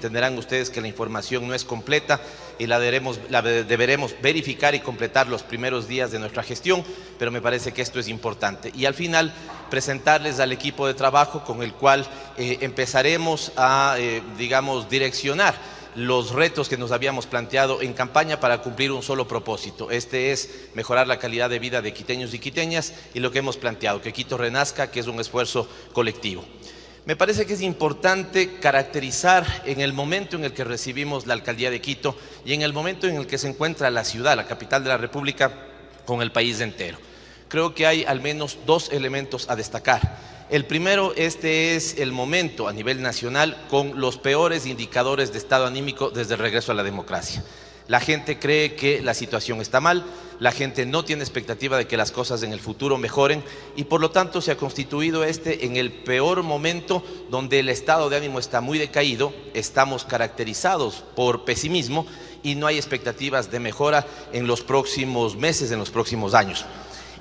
Entenderán ustedes que la información no es completa y la deberemos verificar y completar los primeros días de nuestra gestión, pero me parece que esto es importante. Y al final presentarles al equipo de trabajo con el cual empezaremos a, direccionar los retos que nos habíamos planteado en campaña para cumplir un solo propósito. Este es mejorar la calidad de vida de quiteños y quiteñas y lo que hemos planteado, que Quito renazca, que es un esfuerzo colectivo. Me parece que es importante caracterizar en el momento en el que recibimos la alcaldía de Quito y en el momento en el que se encuentra la ciudad, la capital de la República, con el país entero. Creo que hay al menos dos elementos a destacar. El primero, este es el momento a nivel nacional con los peores indicadores de estado anímico desde el regreso a la democracia. La gente cree que la situación está mal, la gente no tiene expectativa de que las cosas en el futuro mejoren y por lo tanto se ha constituido en el peor momento donde el estado de ánimo está muy decaído, estamos caracterizados por pesimismo y no hay expectativas de mejora en los próximos meses, en los próximos años.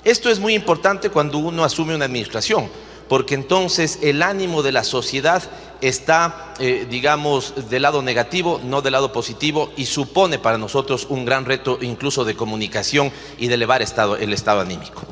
Esto es muy importante cuando uno asume una administración, porque entonces el ánimo de la sociedad está, del lado negativo, no del lado positivo, y supone para nosotros un gran reto incluso de comunicación y de elevar el estado anímico.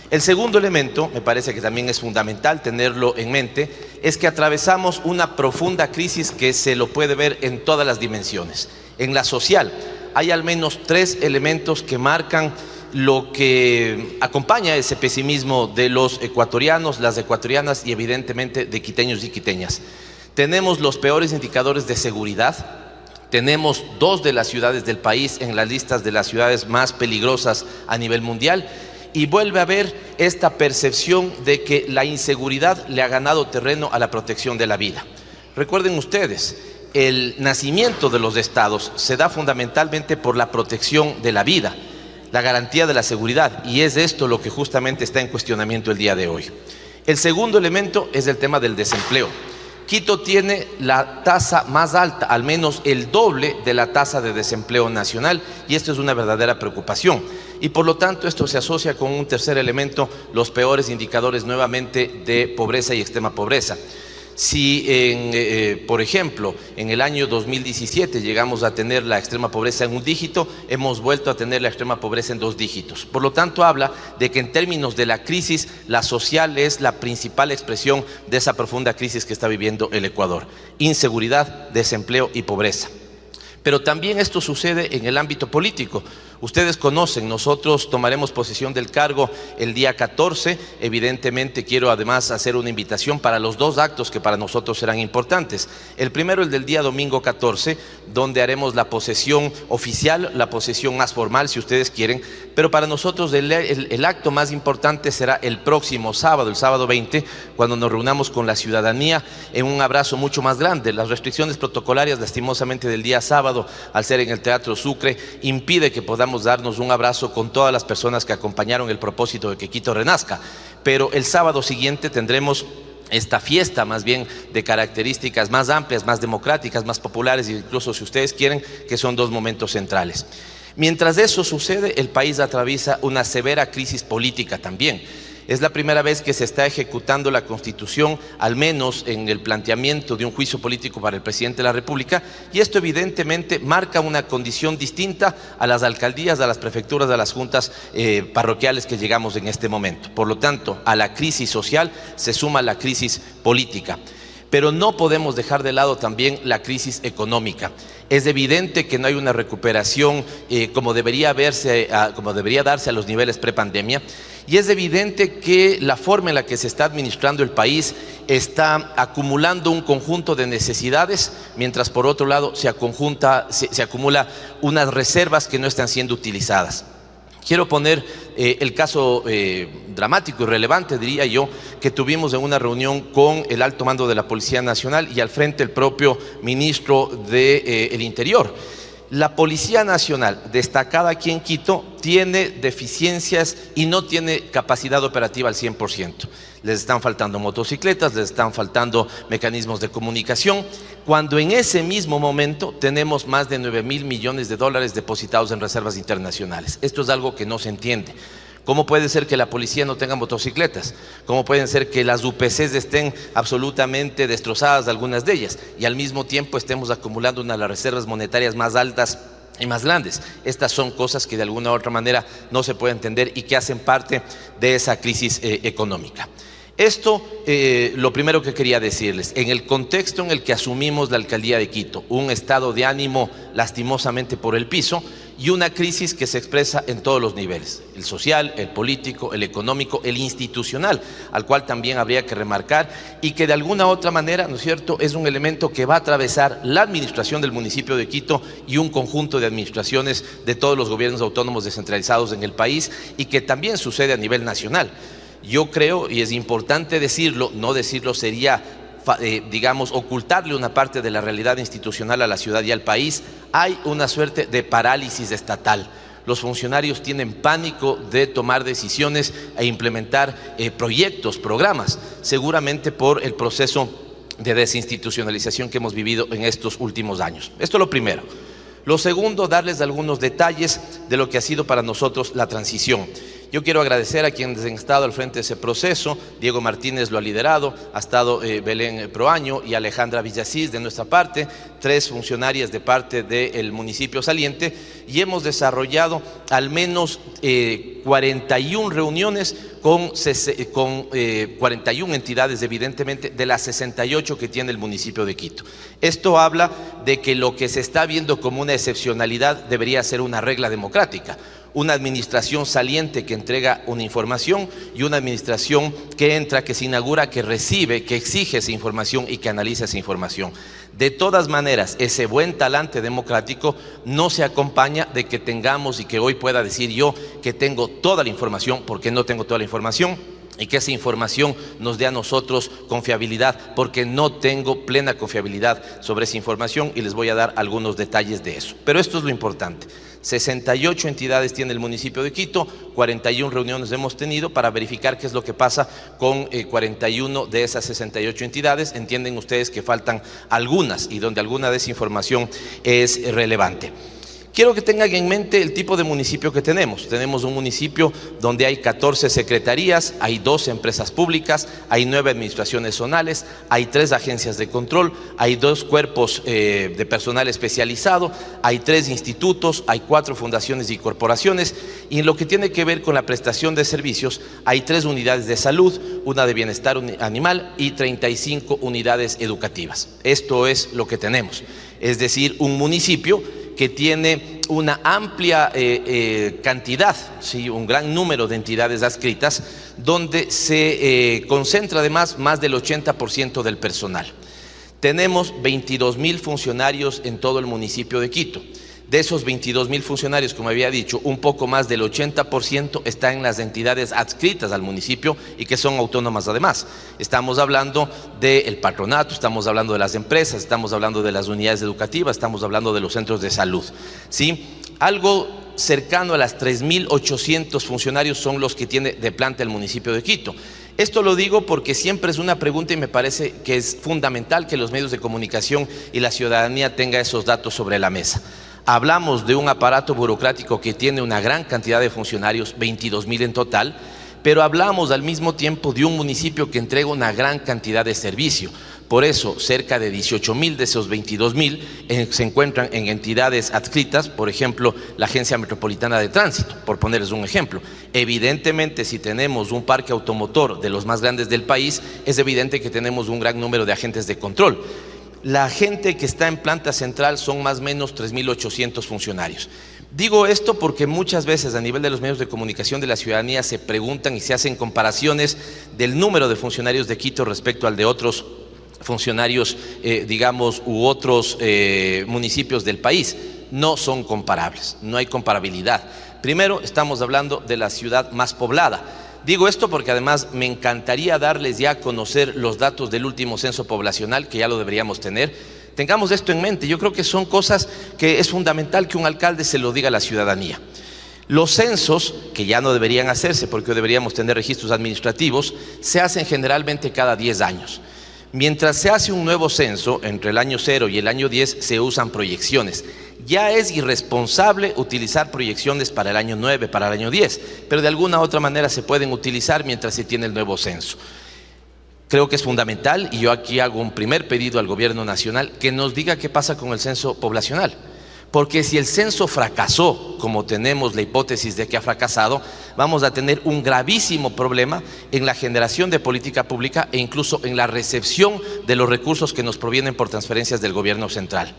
El segundo elemento, me parece que también es fundamental tenerlo en mente, es que atravesamos una profunda crisis que se lo puede ver en todas las dimensiones. En la social hay al menos tres elementos que marcan lo que acompaña ese pesimismo de los ecuatorianos, las ecuatorianas y evidentemente de quiteños y quiteñas. Tenemos los peores indicadores de seguridad, tenemos dos de las ciudades del país en las listas de las ciudades más peligrosas a nivel mundial y vuelve a haber esta percepción de que la inseguridad le ha ganado terreno a la protección de la vida. Recuerden ustedes, el nacimiento de los estados se da fundamentalmente por la protección de la vida, la garantía de la seguridad, y es esto lo que justamente está en cuestionamiento el día de hoy. El segundo elemento es el tema del desempleo. Quito tiene la tasa más alta, al menos el doble de la tasa de desempleo nacional, y esto es una verdadera preocupación. Y por lo tanto esto se asocia con un tercer elemento, los peores indicadores nuevamente de pobreza y extrema pobreza. Si, por ejemplo, en el año 2017 llegamos a tener la extrema pobreza en un dígito, hemos vuelto a tener la extrema pobreza en 2 dígitos. Por lo tanto, habla de que en términos de la crisis, la social es la principal expresión de esa profunda crisis que está viviendo el Ecuador. Inseguridad, desempleo y pobreza. Pero también esto sucede en el ámbito político. Ustedes conocen, nosotros tomaremos posesión del cargo el día 14. Evidentemente quiero además hacer una invitación para los 2 actos que para nosotros serán importantes. El primero, el del día domingo 14, donde haremos la posesión oficial, la posesión más formal si ustedes quieren, pero para nosotros el acto más importante será el próximo sábado, el sábado 20, cuando nos reunamos con la ciudadanía en un abrazo mucho más grande. Las restricciones protocolarias, lastimosamente, del día sábado, al ser en el Teatro Sucre, impide que podamos darnos un abrazo con todas las personas que acompañaron el propósito de que Quito renazca, pero el sábado siguiente tendremos esta fiesta más bien de características más amplias, más democráticas, más populares, e incluso si ustedes quieren, que son 2 momentos centrales. Mientras eso sucede, el país atraviesa una severa crisis política también. Es la primera vez que se está ejecutando la Constitución, al menos en el planteamiento de un juicio político para el presidente de la República, y esto evidentemente marca una condición distinta a las alcaldías, a las prefecturas, a las juntas parroquiales que llegamos en este momento. Por lo tanto, a la crisis social se suma la crisis política. Pero no podemos dejar de lado también la crisis económica. Es evidente que no hay una recuperación como debería darse a los niveles prepandemia, y es evidente que la forma en la que se está administrando el país está acumulando un conjunto de necesidades, mientras por otro lado se acumula unas reservas que no están siendo utilizadas. Quiero poner el caso dramático y relevante, diría yo, que tuvimos en una reunión con el alto mando de la Policía Nacional y al frente el propio ministro del Interior. La Policía Nacional, destacada aquí en Quito, tiene deficiencias y no tiene capacidad operativa al 100%. Les están faltando motocicletas, les están faltando mecanismos de comunicación, cuando en ese mismo momento tenemos más de 9.000 millones de dólares depositados en reservas internacionales. Esto es algo que no se entiende. ¿Cómo puede ser que la policía no tenga motocicletas? ¿Cómo puede ser que las UPCs estén absolutamente destrozadas, algunas de ellas, y al mismo tiempo estemos acumulando una de las reservas monetarias más altas y más grandes? Estas son cosas que de alguna u otra manera no se puede entender y que hacen parte de esa crisis económica. Esto, lo primero que quería decirles, en el contexto en el que asumimos la alcaldía de Quito, un estado de ánimo lastimosamente por el piso y una crisis que se expresa en todos los niveles, el social, el político, el económico, el institucional, al cual también habría que remarcar y que de alguna u otra manera, ¿no es cierto?, es un elemento que va a atravesar la administración del municipio de Quito y un conjunto de administraciones de todos los gobiernos autónomos descentralizados en el país y que también sucede a nivel nacional. Yo creo, y es importante decirlo, no decirlo sería, digamos, ocultarle una parte de la realidad institucional a la ciudad y al país. Hay una suerte de parálisis estatal. Los funcionarios tienen pánico de tomar decisiones e implementar proyectos, programas, seguramente por el proceso de desinstitucionalización que hemos vivido en estos últimos años. Esto es lo primero. Lo segundo, darles algunos detalles de lo que ha sido para nosotros la transición. Yo quiero agradecer a quienes han estado al frente de ese proceso. Diego Martínez lo ha liderado, ha estado Belén Proaño y Alejandra Villasís de nuestra parte, 3 funcionarias de parte del municipio saliente, y hemos desarrollado al menos 41 reuniones con 41 entidades, evidentemente, de las 68 que tiene el municipio de Quito. Esto habla de que lo que se está viendo como una excepcionalidad debería ser una regla democrática. Una administración saliente que entrega una información y una administración que entra, que se inaugura, que recibe, que exige esa información y que analiza esa información. De todas maneras, ese buen talante democrático no se acompaña de que tengamos y que hoy pueda decir yo que tengo toda la información, porque no tengo toda la información, y que esa información nos dé a nosotros confiabilidad, porque no tengo plena confiabilidad sobre esa información y les voy a dar algunos detalles de eso. Pero esto es lo importante. 68 entidades tiene el municipio de Quito, 41 reuniones hemos tenido para verificar qué es lo que pasa con 41 de esas 68 entidades. Entienden ustedes que faltan algunas y donde alguna de esa información es relevante. Quiero que tengan en mente el tipo de municipio que tenemos. Tenemos un municipio donde hay 14 secretarías, hay 12 empresas públicas, hay 9 administraciones zonales, hay 3 agencias de control, hay 2 cuerpos de personal especializado, hay 3 institutos, hay 4 fundaciones y corporaciones, y en lo que tiene que ver con la prestación de servicios, hay 3 unidades de salud, una de bienestar animal y 35 unidades educativas. Esto es lo que tenemos, es decir, un municipio que tiene una amplia cantidad, ¿sí?, un gran número de entidades adscritas, donde se concentra además más del 80% del personal. Tenemos 22.000 funcionarios en todo el municipio de Quito. De esos 22.000 funcionarios, como había dicho, un poco más del 80% está en las entidades adscritas al municipio y que son autónomas además. Estamos hablando del patronato, estamos hablando de las empresas, estamos hablando de las unidades educativas, estamos hablando de los centros de salud, ¿sí? Algo cercano a las 3.800 funcionarios son los que tiene de planta el municipio de Quito. Esto lo digo porque siempre es una pregunta y me parece que es fundamental que los medios de comunicación y la ciudadanía tengan esos datos sobre la mesa. Hablamos de un aparato burocrático que tiene una gran cantidad de funcionarios, 22.000 en total, pero hablamos al mismo tiempo de un municipio que entrega una gran cantidad de servicio. Por eso, cerca de 18.000 de esos 22.000 se encuentran en entidades adscritas, por ejemplo, la Agencia Metropolitana de Tránsito, por ponerles un ejemplo. Evidentemente, si tenemos un parque automotor de los más grandes del país, es evidente que tenemos un gran número de agentes de control. La gente que está en planta central son más o menos 3.800 funcionarios. Digo esto porque muchas veces a nivel de los medios de comunicación de la ciudadanía se preguntan y se hacen comparaciones del número de funcionarios de Quito respecto al de otros funcionarios, digamos, u otros municipios del país. No son comparables, no hay comparabilidad. Primero, estamos hablando de la ciudad más poblada. Digo esto porque además me encantaría darles ya a conocer los datos del último censo poblacional, que ya lo deberíamos tener. Tengamos esto en mente. Yo creo que son cosas que es fundamental que un alcalde se lo diga a la ciudadanía. Los censos, que ya no deberían hacerse porque hoy deberíamos tener registros administrativos, se hacen generalmente cada 10 años. Mientras se hace un nuevo censo, entre el año 0 y el año 10 se usan proyecciones. Ya es irresponsable utilizar proyecciones para el año 9, para el año 10, pero de alguna u otra manera se pueden utilizar mientras se tiene el nuevo censo. Creo que es fundamental, y yo aquí hago un primer pedido al gobierno nacional, que nos diga qué pasa con el censo poblacional. Porque si el censo fracasó, como tenemos la hipótesis de que ha fracasado, vamos a tener un gravísimo problema en la generación de política pública e incluso en la recepción de los recursos que nos provienen por transferencias del gobierno central.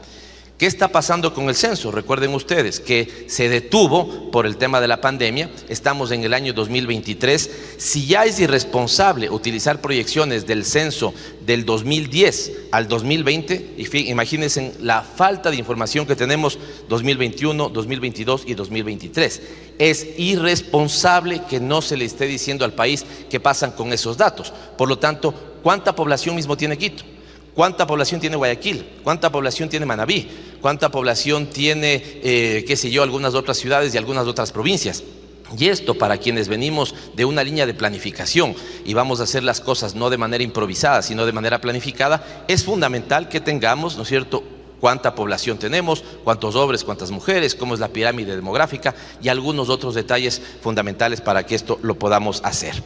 ¿Qué está pasando con el censo? Recuerden ustedes que se detuvo por el tema de la pandemia, estamos en el año 2023, si ya es irresponsable utilizar proyecciones del censo del 2010 al 2020, imagínense la falta de información que tenemos 2021, 2022 y 2023. Es irresponsable que no se le esté diciendo al país qué pasan con esos datos. Por lo tanto, ¿cuánta población mismo tiene Quito? ¿Cuánta población tiene Guayaquil? ¿Cuánta población tiene Manabí? ¿Cuánta población tiene, qué sé yo, algunas otras ciudades y algunas otras provincias? Y esto, para quienes venimos de una línea de planificación y vamos a hacer las cosas no de manera improvisada, sino de manera planificada, es fundamental que tengamos, ¿no es cierto?, cuánta población tenemos, cuántos hombres, cuántas mujeres, cómo es la pirámide demográfica y algunos otros detalles fundamentales para que esto lo podamos hacer.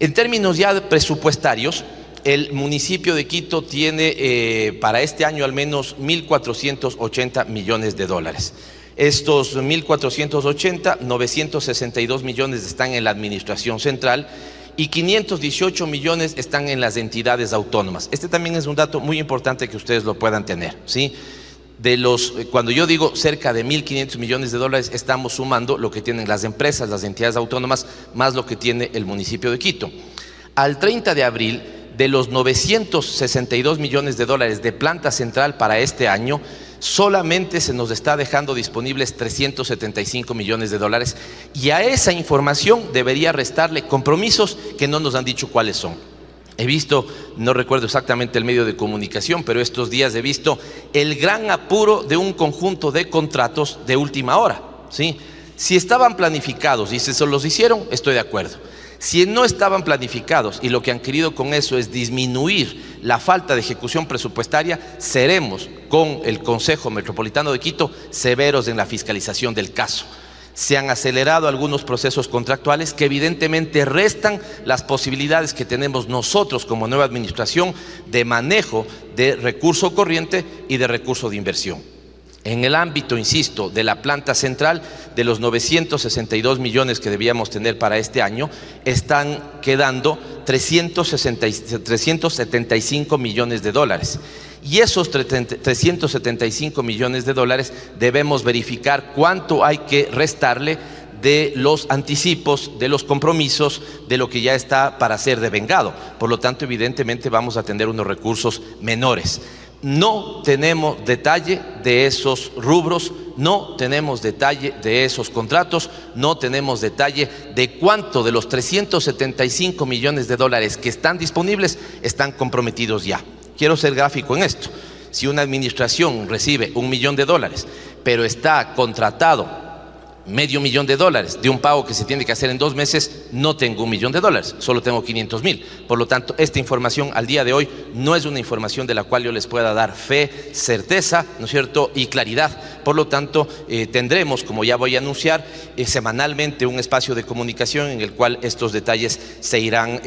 En términos ya presupuestarios, el municipio de Quito tiene para este año al menos 1.480 millones de dólares. Estos 1.480, 962 millones están en la administración central y 518 millones están en las entidades autónomas. Este también es un dato muy importante que ustedes lo puedan tener, ¿sí? Cuando yo digo cerca de 1.500 millones de dólares, estamos sumando lo que tienen las empresas, las entidades autónomas, más lo que tiene el municipio de Quito. Al 30 de abril, de los 962 millones de dólares de planta central para este año, solamente se nos está dejando disponibles 375 millones de dólares y a esa información debería restarle compromisos que no nos han dicho cuáles son. He visto, no recuerdo exactamente el medio de comunicación, pero estos días he visto el gran apuro de un conjunto de contratos de última hora, ¿sí? Si estaban planificados y se los hicieron, estoy de acuerdo. Si no estaban planificados y lo que han querido con eso es disminuir la falta de ejecución presupuestaria, seremos con el Consejo Metropolitano de Quito severos en la fiscalización del caso. Se han acelerado algunos procesos contractuales que evidentemente restan las posibilidades que tenemos nosotros como nueva administración de manejo de recurso corriente y de recurso de inversión. En el ámbito, insisto, de la planta central, de los 962 millones que debíamos tener para este año, están quedando 375 millones de dólares. Y esos 375 millones de dólares debemos verificar cuánto hay que restarle de los anticipos, de los compromisos, de lo que ya está para ser devengado. Por lo tanto, evidentemente vamos a tener unos recursos menores. No tenemos detalle de esos rubros, no tenemos detalle de esos contratos, no tenemos detalle de cuánto de los 375 millones de dólares que están disponibles están comprometidos ya. Quiero ser gráfico en esto. Si una administración recibe $1 millón, pero está contratado $500,000 de un pago que se tiene que hacer en 2 meses, no tengo $1 millón, solo tengo 500,000. Por lo tanto, esta información al día de hoy no es una información de la cual yo les pueda dar fe, certeza, ¿no es cierto?, y claridad. Por lo tanto, tendremos, como ya voy a anunciar, semanalmente un espacio de comunicación en el cual estos detalles se irán,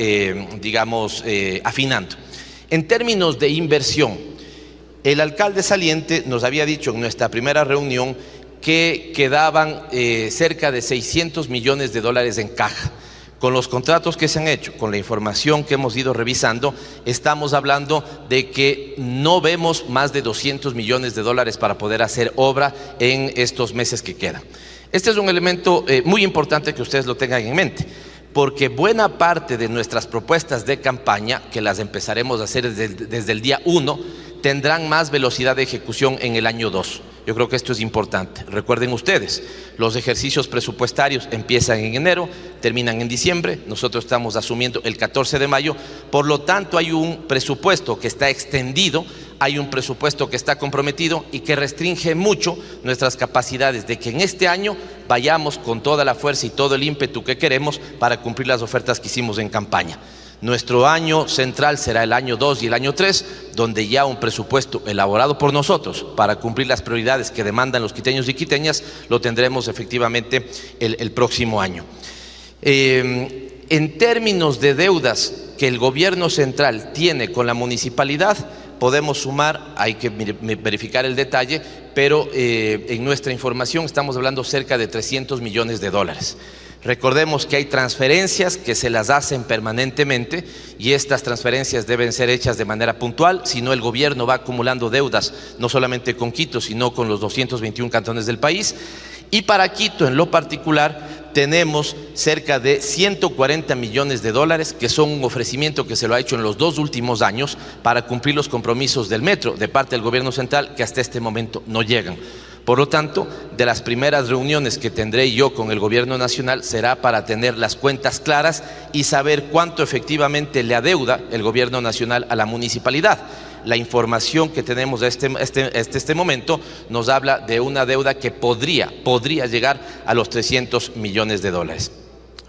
afinando. En términos de inversión, el alcalde saliente nos había dicho en nuestra primera reunión que quedaban cerca de 600 millones de dólares en caja. Con los contratos que se han hecho, con la información que hemos ido revisando, estamos hablando de que no vemos más de 200 millones de dólares para poder hacer obra en estos meses que quedan. Este es un elemento muy importante que ustedes lo tengan en mente, porque buena parte de nuestras propuestas de campaña, que las empezaremos a hacer desde el día 1, tendrán más velocidad de ejecución en el año 2. Yo creo que esto es importante. Recuerden ustedes, los ejercicios presupuestarios empiezan en enero, terminan en diciembre, nosotros estamos asumiendo el 14 de mayo, por lo tanto hay un presupuesto que está extendido, hay un presupuesto que está comprometido y que restringe mucho nuestras capacidades de que en este año vayamos con toda la fuerza y todo el ímpetu que queremos para cumplir las ofertas que hicimos en campaña. Nuestro año central será el año 2 y el año 3, donde ya un presupuesto elaborado por nosotros para cumplir las prioridades que demandan los quiteños y quiteñas lo tendremos efectivamente el próximo año. En términos de deudas que el gobierno central tiene con la municipalidad, podemos sumar, hay que verificar el detalle, pero en nuestra información estamos hablando cerca de 300 millones de dólares. Recordemos que hay transferencias que se las hacen permanentemente y estas transferencias deben ser hechas de manera puntual, si no el gobierno va acumulando deudas no solamente con Quito, sino con los 221 cantones del país. Y para Quito en lo particular tenemos cerca de 140 millones de dólares, que son un ofrecimiento que se lo ha hecho en los 2 últimos años para cumplir los compromisos del metro de parte del gobierno central, que hasta este momento no llegan. Por lo tanto, de las primeras reuniones que tendré yo con el gobierno nacional será para tener las cuentas claras y saber cuánto efectivamente le adeuda el gobierno nacional a la municipalidad. La información que tenemos hasta este momento nos habla de una deuda que podría llegar a los 300 millones de dólares.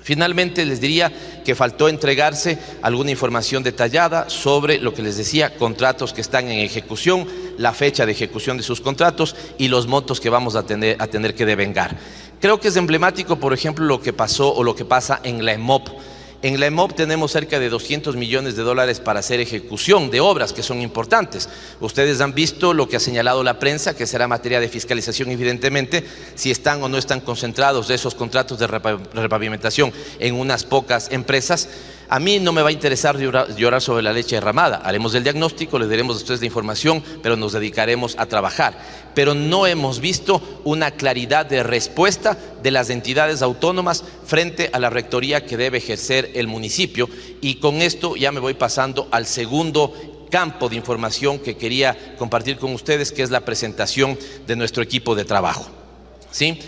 Finalmente les diría que faltó entregarse alguna información detallada sobre lo que les decía, contratos que están en ejecución, la fecha de ejecución de sus contratos y los montos que vamos a tener que devengar. Creo que es emblemático, por ejemplo, lo que pasó o lo que pasa en la EMOP. En la EMOP tenemos cerca de 200 millones de dólares para hacer ejecución de obras que son importantes. Ustedes han visto lo que ha señalado la prensa, que será materia de fiscalización evidentemente, si están o no están concentrados esos contratos de repavimentación en unas pocas empresas. A mí no me va a interesar llorar sobre la leche derramada. Haremos el diagnóstico, les daremos a ustedes la información, pero nos dedicaremos a trabajar. Pero no hemos visto una claridad de respuesta de las entidades autónomas frente a la rectoría que debe ejercer el municipio. Y con esto ya me voy pasando al segundo campo de información que quería compartir con ustedes, que es la presentación de nuestro equipo de trabajo. ¿Sí?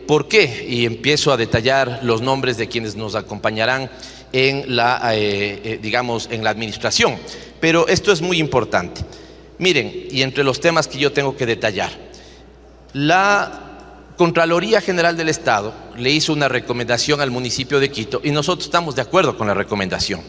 ¿Por qué? Y empiezo a detallar los nombres de quienes nos acompañarán en la, en la administración. Pero esto es muy importante. Miren, y entre los temas que yo tengo que detallar, la Contraloría General del Estado le hizo una recomendación al municipio de Quito y nosotros estamos de acuerdo con la recomendación.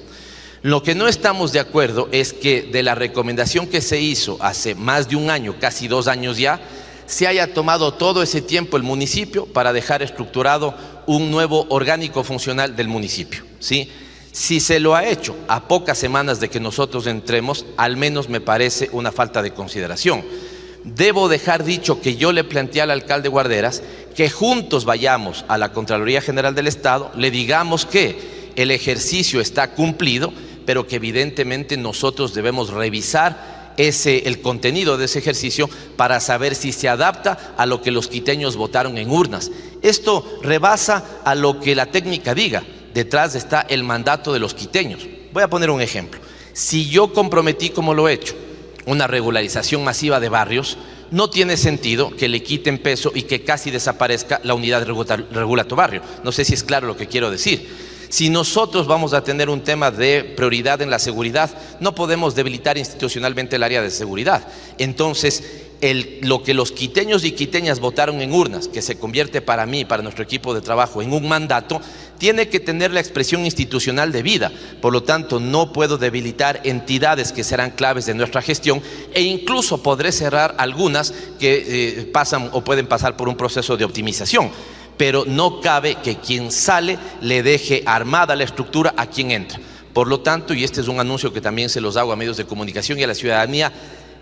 Lo que no estamos de acuerdo es que de la recomendación que se hizo hace más de un año, casi 2 años ya, se haya tomado todo ese tiempo el municipio para dejar estructurado un nuevo orgánico funcional del municipio, ¿sí? Si se lo ha hecho a pocas semanas de que nosotros entremos, al menos me parece una falta de consideración. Debo dejar dicho que yo le planteé al alcalde Guarderas que juntos vayamos a la Contraloría General del Estado, le digamos que el ejercicio está cumplido, pero que evidentemente nosotros debemos revisar el contenido de ese ejercicio para saber si se adapta a lo que los quiteños votaron en urnas. Esto rebasa a lo que la técnica diga. Detrás está el mandato de los quiteños. Voy a poner un ejemplo. Si yo comprometí, como lo he hecho, una regularización masiva de barrios, no tiene sentido que le quiten peso y que casi desaparezca la unidad regulato barrio. No sé si es claro lo que quiero decir. Si nosotros vamos a tener un tema de prioridad en la seguridad, no podemos debilitar institucionalmente el área de seguridad. Entonces, lo que los quiteños y quiteñas votaron en urnas, que se convierte para mí, para nuestro equipo de trabajo, en un mandato, tiene que tener la expresión institucional debida. Por lo tanto, no puedo debilitar entidades que serán claves de nuestra gestión e incluso podré cerrar algunas que pasan o pueden pasar por un proceso de optimización. Pero no cabe que quien sale le deje armada la estructura a quien entra. Por lo tanto, y este es un anuncio que también se los hago a medios de comunicación y a la ciudadanía,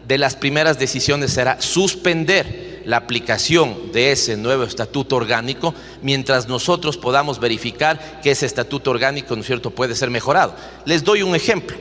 de las primeras decisiones será suspender la aplicación de ese nuevo estatuto orgánico mientras nosotros podamos verificar que ese estatuto orgánico, ¿no es cierto?, puede ser mejorado. Les doy un ejemplo.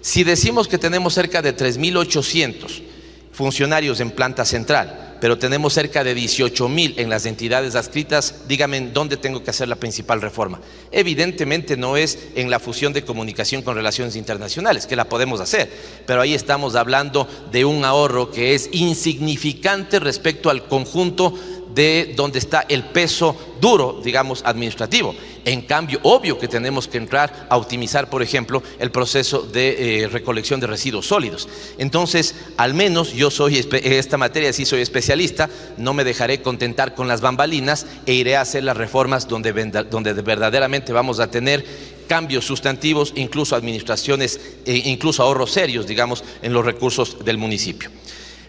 Si decimos que tenemos cerca de 3.800 funcionarios en planta central, pero tenemos cerca de 18.000 en las entidades adscritas, díganme en dónde tengo que hacer la principal reforma. Evidentemente no es en la fusión de comunicación con relaciones internacionales, que la podemos hacer, pero ahí estamos hablando de un ahorro que es insignificante respecto al conjunto de donde está el peso duro, digamos, administrativo. En cambio, obvio que tenemos que entrar a optimizar, por ejemplo, el proceso de recolección de residuos sólidos. Entonces, al menos yo soy, en esta materia sí soy especialista, no me dejaré contentar con las bambalinas e iré a hacer las reformas donde verdaderamente vamos a tener cambios sustantivos, incluso administraciones, incluso ahorros serios, digamos, en los recursos del municipio.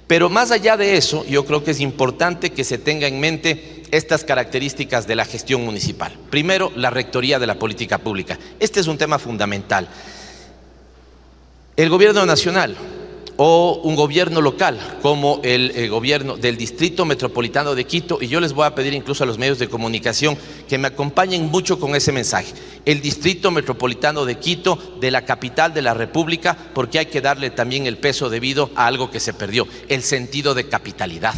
Pero más allá de eso, yo creo que es importante que se tenga en mente estas características de la gestión municipal. Primero, la rectoría de la política pública. Este es un tema fundamental. El gobierno nacional o un gobierno local como el gobierno del Distrito Metropolitano de Quito, y yo les voy a pedir incluso a los medios de comunicación que me acompañen mucho con ese mensaje. El Distrito Metropolitano de Quito, de la capital de la República, porque hay que darle también el peso debido a algo que se perdió, el sentido de capitalidad.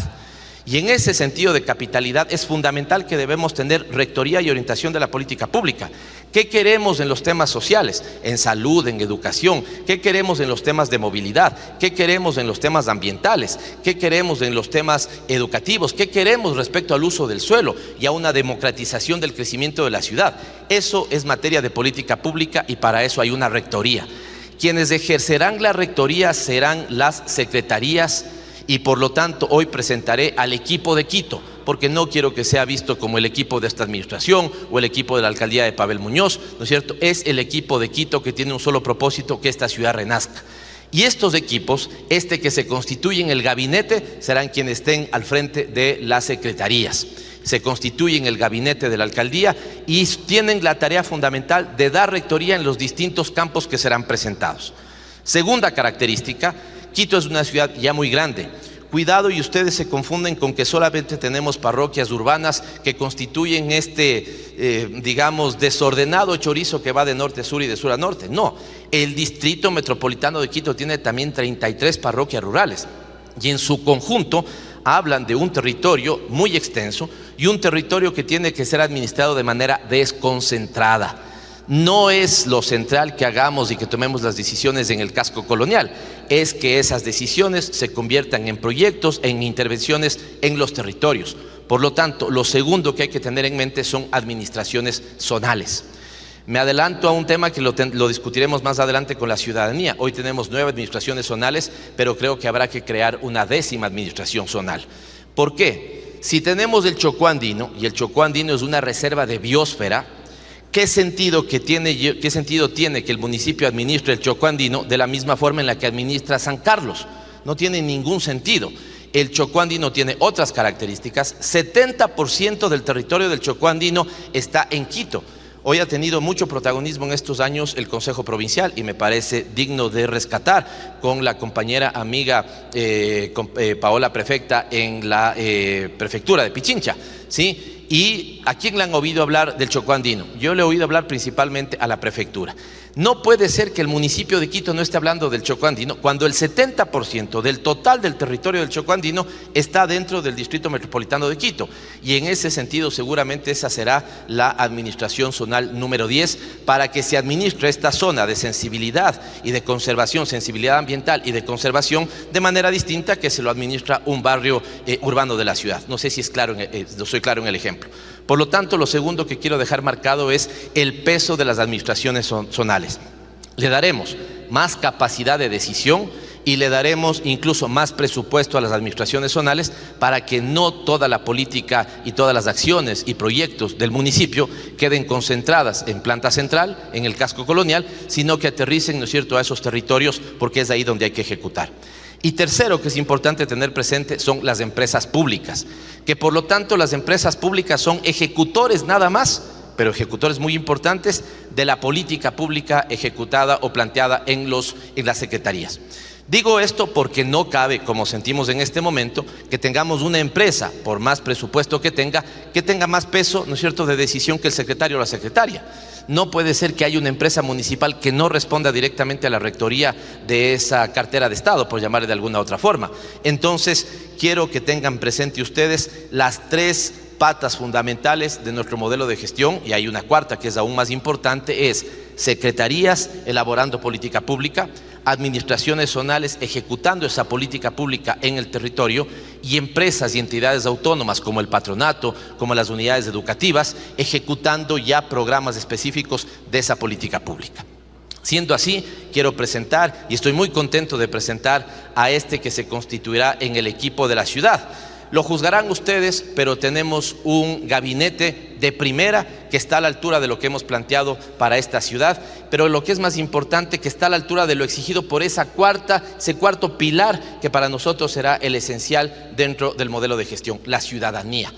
Y en ese sentido de capitalidad es fundamental que debemos tener rectoría y orientación de la política pública. ¿Qué queremos en los temas sociales, en salud, en educación? ¿Qué queremos en los temas de movilidad? ¿Qué queremos en los temas ambientales? ¿Qué queremos en los temas educativos? ¿Qué queremos respecto al uso del suelo y a una democratización del crecimiento de la ciudad? Eso es materia de política pública y para eso hay una rectoría. Quienes ejercerán la rectoría serán las secretarías. Y por lo tanto hoy presentaré al equipo de Quito, porque no quiero que sea visto como el equipo de esta administración o el equipo de la alcaldía de Pavel Muñoz, ¿no es cierto? Es el equipo de Quito que tiene un solo propósito, que esta ciudad renazca. Y estos equipos, que se constituye en el gabinete, serán quienes estén al frente de las secretarías. Se constituyen el gabinete de la alcaldía y tienen la tarea fundamental de dar rectoría en los distintos campos que serán presentados. Segunda característica, Quito es una ciudad ya muy grande. Cuidado y ustedes se confunden con que solamente tenemos parroquias urbanas que constituyen digamos, desordenado chorizo que va de norte a sur y de sur a norte. No, el Distrito Metropolitano de Quito tiene también 33 parroquias rurales y en su conjunto hablan de un territorio muy extenso y un territorio que tiene que ser administrado de manera desconcentrada. No es lo central que hagamos y que tomemos las decisiones en el casco colonial, es que esas decisiones se conviertan en proyectos, en intervenciones en los territorios. Por lo tanto, lo segundo que hay que tener en mente son administraciones zonales. Me adelanto a un tema que lo discutiremos más adelante con la ciudadanía. Hoy tenemos 9 administraciones zonales, pero creo que habrá que crear una 10ª administración zonal. ¿Por qué? Si tenemos el Chocó Andino, y el Chocó Andino es una reserva de biosfera, ¿qué sentido tiene que el municipio administre el Chocó Andino de la misma forma en la que administra San Carlos? No tiene ningún sentido. El Chocó Andino tiene otras características. 70% del territorio del Chocó Andino está en Quito. Hoy ha tenido mucho protagonismo en estos años el Consejo Provincial y me parece digno de rescatar con la compañera amiga Paola Prefecta en la prefectura de Pichincha, ¿sí? ¿Y a quién le han oído hablar del Chocó Andino? Yo le he oído hablar principalmente a la prefectura. No puede ser que el municipio de Quito no esté hablando del Chocó Andino cuando el 70% del total del territorio del Chocó Andino está dentro del Distrito Metropolitano de Quito. Y en ese sentido seguramente esa será la administración zonal número 10 para que se administre esta zona de sensibilidad y de conservación, sensibilidad ambiental y de conservación de manera distinta que se lo administra un barrio urbano de la ciudad. No sé si es claro, soy claro en el ejemplo. Por lo tanto, lo segundo que quiero dejar marcado es el peso de las administraciones zonales. Le daremos más capacidad de decisión y le daremos incluso más presupuesto a las administraciones zonales para que no toda la política y todas las acciones y proyectos del municipio queden concentradas en planta central, en el casco colonial, sino que aterricen, ¿no es cierto?, a esos territorios, porque es ahí donde hay que ejecutar. Y tercero, que es importante tener presente, son las empresas públicas, que por lo tanto las empresas públicas son ejecutores nada más, pero ejecutores muy importantes de la política pública ejecutada o planteada en las secretarías. Digo esto porque no cabe, como sentimos en este momento, que tengamos una empresa, por más presupuesto que tenga más peso, ¿no es cierto?, de decisión que el secretario o la secretaria. No puede ser que haya una empresa municipal que no responda directamente a la rectoría de esa cartera de Estado, por llamarle de alguna otra forma. Entonces, quiero que tengan presente ustedes las 3 patas fundamentales de nuestro modelo de gestión, y hay una cuarta que es aún más importante, es secretarías elaborando política pública, administraciones zonales ejecutando esa política pública en el territorio y empresas y entidades autónomas como el patronato, como las unidades educativas, ejecutando ya programas específicos de esa política pública. Siendo así, quiero presentar, y estoy muy contento de presentar a este que se constituirá en el equipo de la ciudad. Lo juzgarán ustedes, pero tenemos un gabinete de primera que está a la altura de lo que hemos planteado para esta ciudad, pero lo que es más importante, que está a la altura de lo exigido por ese cuarto pilar que para nosotros será el esencial dentro del modelo de gestión, la ciudadanía.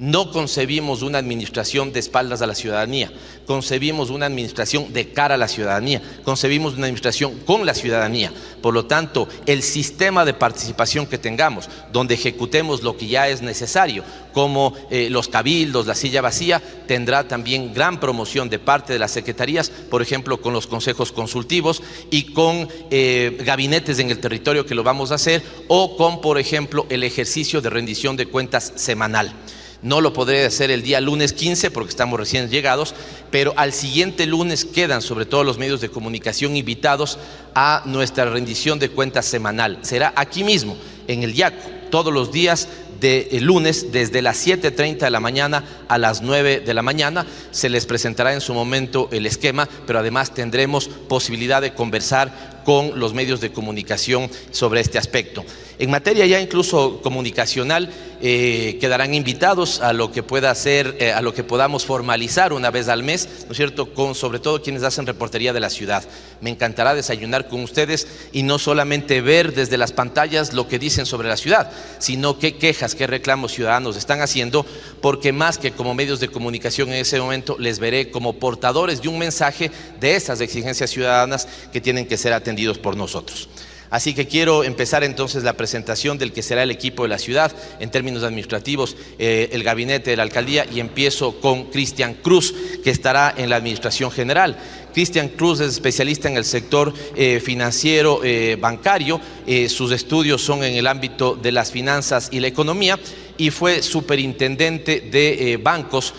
No concebimos una administración de espaldas a la ciudadanía, concebimos una administración de cara a la ciudadanía, concebimos una administración con la ciudadanía. Por lo tanto, el sistema de participación que tengamos, donde ejecutemos lo que ya es necesario, como los cabildos, la silla vacía, tendrá también gran promoción de parte de las secretarías, por ejemplo, con los consejos consultivos y con gabinetes en el territorio que lo vamos a hacer, o con, por ejemplo, el ejercicio de rendición de cuentas semanal. No lo podré hacer el día lunes 15 porque estamos recién llegados, pero al siguiente lunes quedan sobre todo los medios de comunicación invitados a nuestra rendición de cuentas semanal. Será aquí mismo, en el Yaco, todos los días de lunes, desde las 7:30 de la mañana a las 9 de la mañana. Se les presentará en su momento el esquema, pero además tendremos posibilidad de conversar con los medios de comunicación sobre este aspecto. En materia ya incluso comunicacional, quedarán invitados a lo que pueda ser, a lo que podamos formalizar una vez al mes, ¿no es cierto?, con sobre todo quienes hacen reportería de la ciudad. Me encantará desayunar con ustedes y no solamente ver desde las pantallas lo que dicen sobre la ciudad, sino qué quejas, qué reclamos ciudadanos están haciendo, porque más que como medios de comunicación en ese momento, les veré como portadores de un mensaje de esas exigencias ciudadanas que tienen que ser atendidos por nosotros. Así que quiero empezar entonces la presentación del que será el equipo de la ciudad en términos administrativos, el gabinete de la alcaldía, y empiezo con Cristian Cruz, que estará en la administración general. Cristian Cruz es especialista en el sector financiero bancario, sus estudios son en el ámbito de las finanzas y la economía, y fue superintendente de bancos,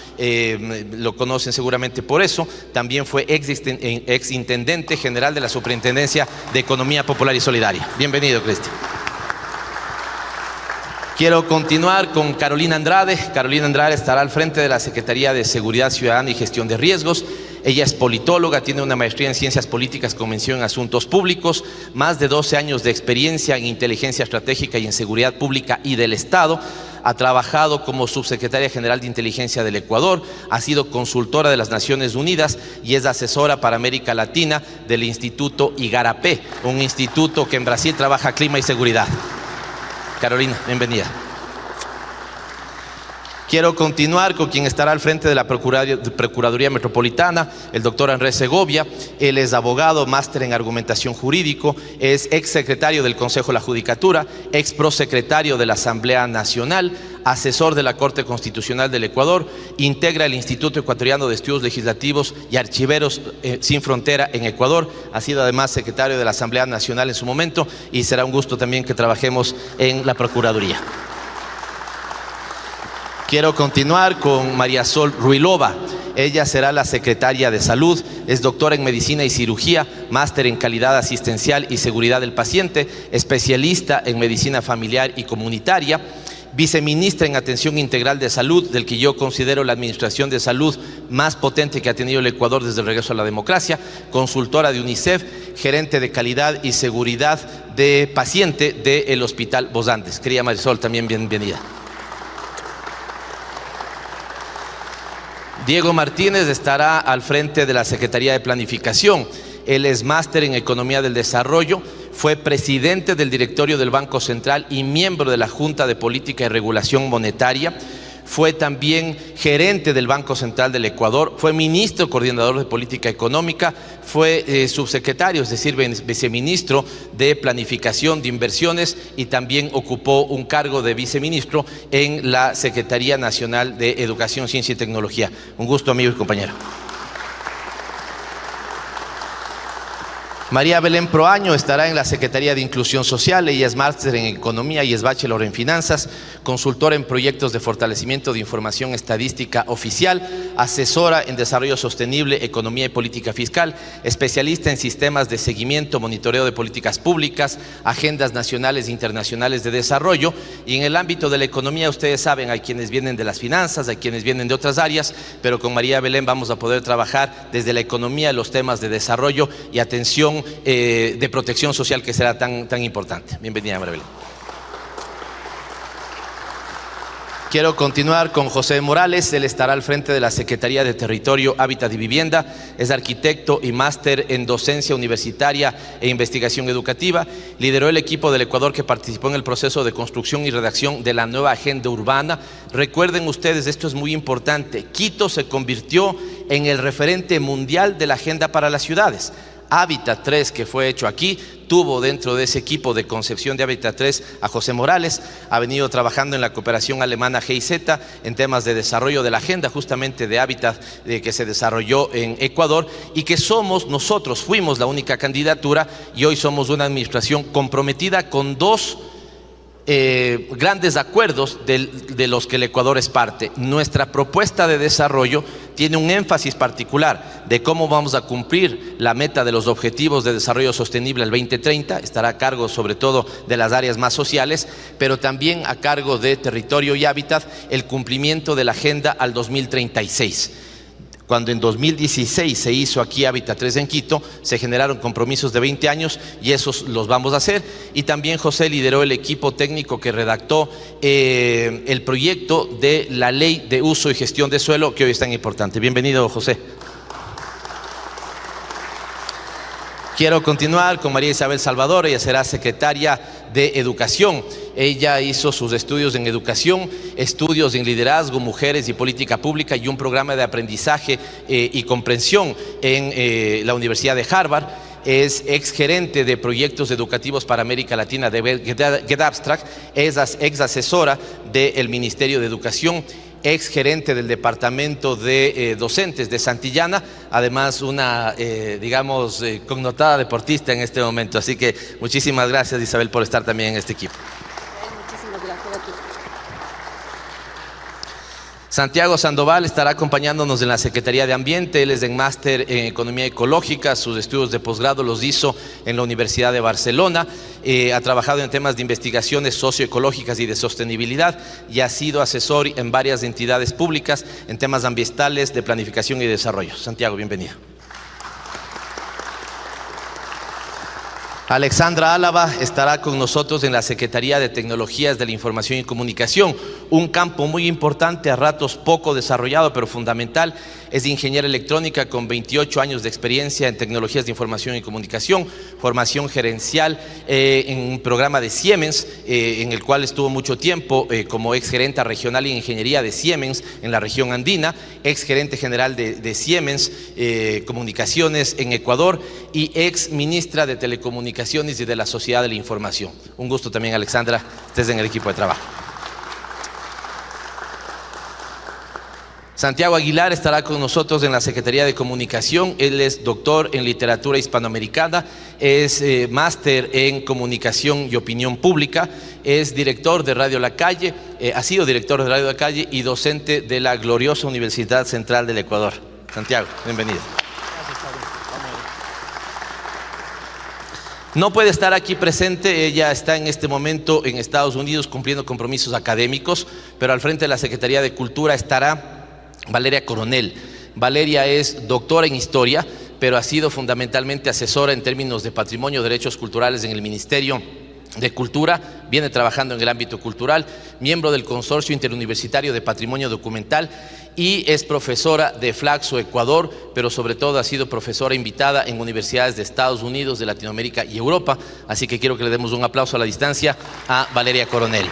lo conocen seguramente por eso. También fue exintendente general de la Superintendencia de Economía Popular y Solidaria. Bienvenido, Cristian. Quiero continuar con Carolina Andrade. Carolina Andrade estará al frente de la Secretaría de Seguridad Ciudadana y Gestión de Riesgos. Ella es politóloga, tiene una maestría en Ciencias Políticas con mención en Asuntos Públicos, más de 12 años de experiencia en inteligencia estratégica y en seguridad pública y del Estado. Ha trabajado como subsecretaria general de Inteligencia del Ecuador, ha sido consultora de las Naciones Unidas y es asesora para América Latina del Instituto Igarapé, un instituto que en Brasil trabaja clima y seguridad. Carolina, bienvenida. Quiero continuar con quien estará al frente de la Procuraduría Metropolitana, el doctor Andrés Segovia. Él es abogado, máster en argumentación jurídico, es exsecretario del Consejo de la Judicatura, ex prosecretario de la Asamblea Nacional, asesor de la Corte Constitucional del Ecuador, integra el Instituto Ecuatoriano de Estudios Legislativos y Archiveros Sin Frontera en Ecuador, ha sido además secretario de la Asamblea Nacional en su momento y será un gusto también que trabajemos en la Procuraduría. Quiero continuar con María Sol Ruilova. Ella será la secretaria de Salud, es doctora en Medicina y Cirugía, máster en Calidad Asistencial y Seguridad del Paciente, especialista en Medicina Familiar y Comunitaria, viceministra en Atención Integral de Salud, del que yo considero la administración de salud más potente que ha tenido el Ecuador desde el regreso a la democracia, consultora de UNICEF, gerente de Calidad y Seguridad de Paciente del Hospital Bos Andes. Querida Marisol, también bienvenida. Diego Martínez estará al frente de la Secretaría de Planificación. Él es máster en Economía del Desarrollo, fue presidente del directorio del Banco Central y miembro de la Junta de Política y Regulación Monetaria. Fue también gerente del Banco Central del Ecuador, fue ministro coordinador de Política Económica, fue subsecretario, es decir, viceministro de Planificación de Inversiones, y también ocupó un cargo de viceministro en la Secretaría Nacional de Educación, Ciencia y Tecnología. Un gusto, amigo y compañero. María Belén Proaño estará en la Secretaría de Inclusión Social. Ella es máster en Economía y es bachelor en Finanzas, consultora en proyectos de fortalecimiento de información estadística oficial, asesora en desarrollo sostenible, economía y política fiscal, especialista en sistemas de seguimiento, monitoreo de políticas públicas, agendas nacionales e internacionales de desarrollo. Y en el ámbito de la economía, ustedes saben, hay quienes vienen de las finanzas, hay quienes vienen de otras áreas, pero con María Belén vamos a poder trabajar desde la economía los temas de desarrollo y atención de protección social, que será tan importante. Bienvenida, María Belén. Quiero continuar con José Morales. Él estará al frente de la Secretaría de Territorio, Hábitat y Vivienda. Es arquitecto y máster en docencia universitaria e investigación educativa. Lideró el equipo del Ecuador que participó en el proceso de construcción y redacción de la nueva agenda urbana. Recuerden ustedes, esto es muy importante, Quito se convirtió en el referente mundial de la agenda para las ciudades. Hábitat 3, que fue hecho aquí, tuvo dentro de ese equipo de concepción de Hábitat 3 a José Morales. Ha venido trabajando en la cooperación alemana GIZ en temas de desarrollo de la agenda justamente de Hábitat que se desarrolló en Ecuador, y que nosotros fuimos la única candidatura, y hoy somos una administración comprometida con dos grandes acuerdos de los que el Ecuador es parte. Nuestra propuesta de desarrollo tiene un énfasis particular de cómo vamos a cumplir la meta de los objetivos de desarrollo sostenible al 2030, estará a cargo sobre todo de las áreas más sociales, pero también a cargo de territorio y hábitat el cumplimiento de la agenda al 2036. Cuando en 2016 se hizo aquí Hábitat 3 en Quito, se generaron compromisos de 20 años y esos los vamos a hacer. Y también José lideró el equipo técnico que redactó el proyecto de la Ley de Uso y Gestión de Suelo, que hoy es tan importante. Bienvenido, José. Quiero continuar con María Isabel Salvador. Ella será secretaria de Educación. Ella hizo sus estudios en educación, estudios en liderazgo, mujeres y política pública, y un programa de aprendizaje y comprensión en la Universidad de Harvard. Es ex gerente de proyectos educativos para América Latina de Get Abstract, es ex asesora del Ministerio de Educación, ex gerente del departamento de docentes de Santillana, además una, connotada deportista en este momento. Así que muchísimas gracias, Isabel, por estar también en este equipo. Muchísimas gracias a ti. Santiago Sandoval estará acompañándonos en la Secretaría de Ambiente. Él es en máster en Economía Ecológica. Sus estudios de posgrado los hizo en la Universidad de Barcelona. Ha trabajado en temas de investigaciones socioecológicas y de sostenibilidad, y ha sido asesor en varias entidades públicas en temas ambientales, de planificación y desarrollo. Santiago, bienvenido. Alexandra Álava estará con nosotros en la Secretaría de Tecnologías de la Información y Comunicación, un campo muy importante, a ratos poco desarrollado, pero fundamental. Es ingeniera electrónica con 28 años de experiencia en tecnologías de información y comunicación, formación gerencial en un programa de Siemens, en el cual estuvo mucho tiempo como ex gerente regional en ingeniería de Siemens en la región andina, ex gerente general de Siemens Comunicaciones en Ecuador, y ex ministra de Telecomunicaciones y de la Sociedad de la Información. Un gusto también, Alexandra, estés en el equipo de trabajo. Santiago Aguilar estará con nosotros en la Secretaría de Comunicación. Él es doctor en literatura hispanoamericana, es máster en comunicación y opinión pública, es director de Radio La Calle, ha sido director de Radio La Calle y docente de la gloriosa Universidad Central del Ecuador. Santiago, bienvenido. No puede estar aquí presente, ella está en este momento en Estados Unidos cumpliendo compromisos académicos, pero al frente de la Secretaría de Cultura estará Valeria Coronel. Valeria es doctora en historia, pero ha sido fundamentalmente asesora en términos de patrimonio, derechos culturales en el Ministerio de Cultura, viene trabajando en el ámbito cultural, miembro del Consorcio Interuniversitario de Patrimonio Documental, y es profesora de Flaxo, Ecuador, pero sobre todo ha sido profesora invitada en universidades de Estados Unidos, de Latinoamérica y Europa. Así que quiero que le demos un aplauso a la distancia a Valeria Coronel.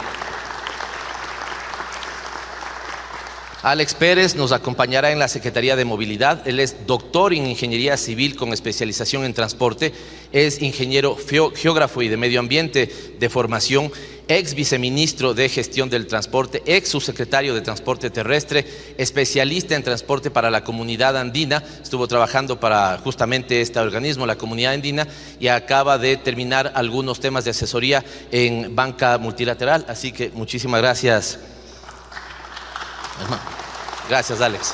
Alex Pérez nos acompañará en la Secretaría de Movilidad. Él es doctor en Ingeniería Civil con especialización en transporte, es ingeniero geógrafo y de medio ambiente de formación, ex viceministro de Gestión del Transporte, ex subsecretario de Transporte Terrestre, especialista en transporte para la Comunidad Andina, estuvo trabajando para justamente este organismo, la Comunidad Andina, y acaba de terminar algunos temas de asesoría en banca multilateral, así que muchísimas gracias. Gracias, Alex.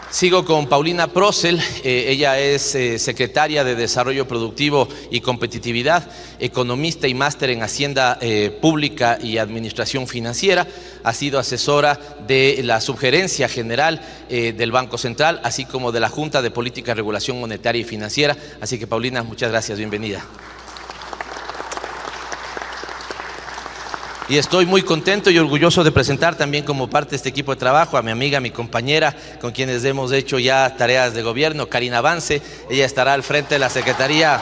Sigo con Paulina Procel, ella es secretaria de Desarrollo Productivo y Competitividad, economista y máster en Hacienda Pública y Administración Financiera, ha sido asesora de la Subgerencia General del Banco Central, así como de la Junta de Política, Regulación Monetaria y Financiera. Así que, Paulina, muchas gracias, bienvenida. Y estoy muy contento y orgulloso de presentar también como parte de este equipo de trabajo a mi amiga, mi compañera, con quienes hemos hecho ya tareas de gobierno, Karina Vance. Ella estará al frente de la Secretaría.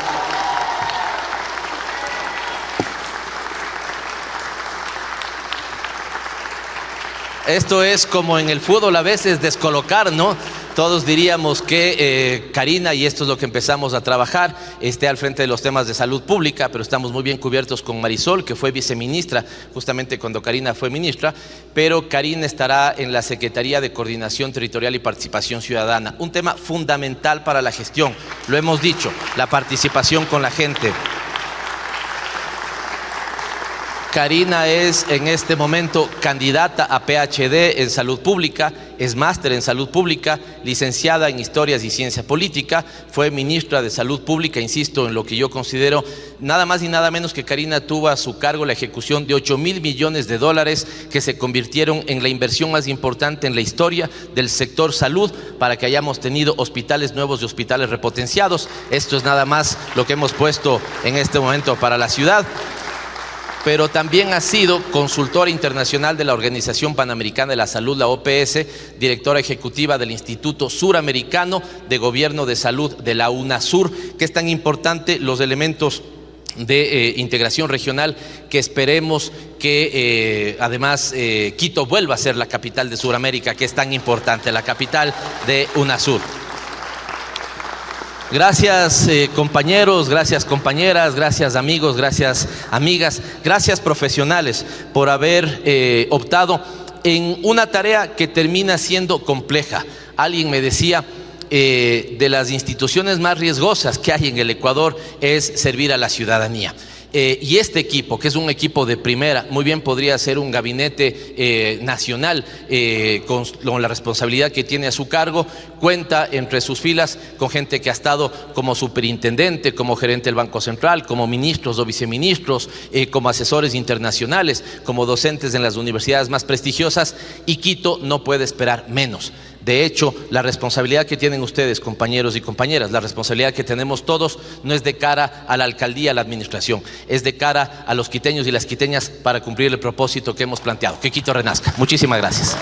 Esto es como en el fútbol a veces descolocar, ¿no? Todos diríamos que Karina, y esto es lo que empezamos a trabajar, esté al frente de los temas de salud pública, pero estamos muy bien cubiertos con Marisol, que fue viceministra justamente cuando Karina fue ministra, pero Karina estará en la Secretaría de Coordinación Territorial y Participación Ciudadana, un tema fundamental para la gestión, lo hemos dicho, la participación con la gente. Karina es en este momento candidata a PhD en Salud Pública, es máster en Salud Pública, licenciada en Historias y Ciencia Política, fue ministra de Salud Pública, insisto, en lo que yo considero nada más y nada menos que Karina tuvo a su cargo la ejecución de 8.000 millones de dólares que se convirtieron en la inversión más importante en la historia del sector salud para que hayamos tenido hospitales nuevos y hospitales repotenciados. Esto es nada más lo que hemos puesto en este momento para la ciudad. Pero también ha sido consultora internacional de la Organización Panamericana de la Salud, la OPS, directora ejecutiva del Instituto Suramericano de Gobierno de Salud de la UNASUR, que es tan importante los elementos de integración regional que esperemos que además Quito vuelva a ser la capital de Sudamérica, que es tan importante, la capital de UNASUR. Gracias compañeros, gracias compañeras, gracias amigos, gracias amigas, gracias profesionales por haber optado en una tarea que termina siendo compleja. Alguien me decía, de las instituciones más riesgosas que hay en el Ecuador es servir a la ciudadanía. Y este equipo, que es un equipo de primera, muy bien podría ser un gabinete nacional con la responsabilidad que tiene a su cargo, cuenta entre sus filas con gente que ha estado como superintendente, como gerente del Banco Central, como ministros o viceministros, como asesores internacionales, como docentes en las universidades más prestigiosas, y Quito no puede esperar menos. De hecho, la responsabilidad que tienen ustedes, compañeros y compañeras, la responsabilidad que tenemos todos, no es de cara a la alcaldía, a la administración, es de cara a los quiteños y las quiteñas para cumplir el propósito que hemos planteado, que Quito renazca. Muchísimas gracias.